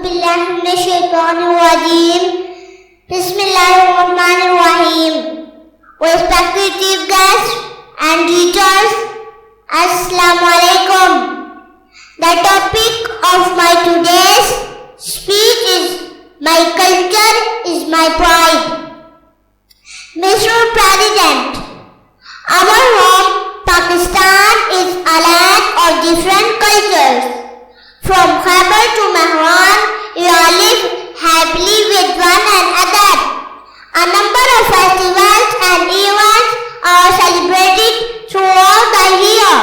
بالله من الشيطان الرجيم. Bismillahirrahmanirrahim. Respected chief guests and teachers, Assalamu alaikum. The topic of my today's speech is "My culture is my pride." Mr. President, our home, Pakistan, is a land of different cultures. From Khyber to Mehran, we all live happily with one another. A number of festivals and events are celebrated throughout the year.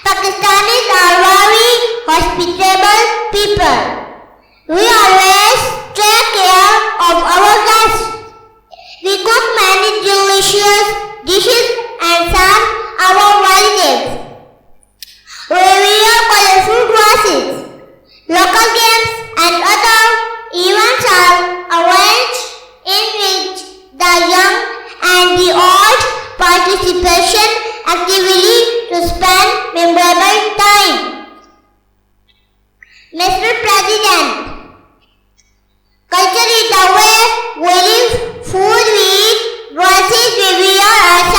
Pakistanis are very hospitable people. We always take care of our guests. We cook many delicious dishes and serve our relatives. We wear colorful dresses. Local games and other events are arranged in which the young and the old participation actively to spend memorable time. Mr. President, culture is the way we live, food we eat, dresses we wear, etc.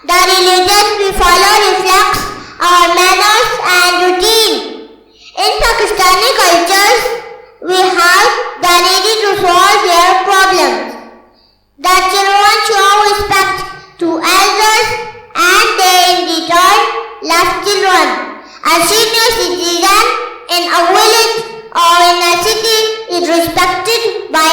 The religion we follow reflects our manners and routine. In Pakistani cultures, we have the needy to solve their problems. The children show respect to elders and they in return love children. A senior citizen in a village or in a city is respected by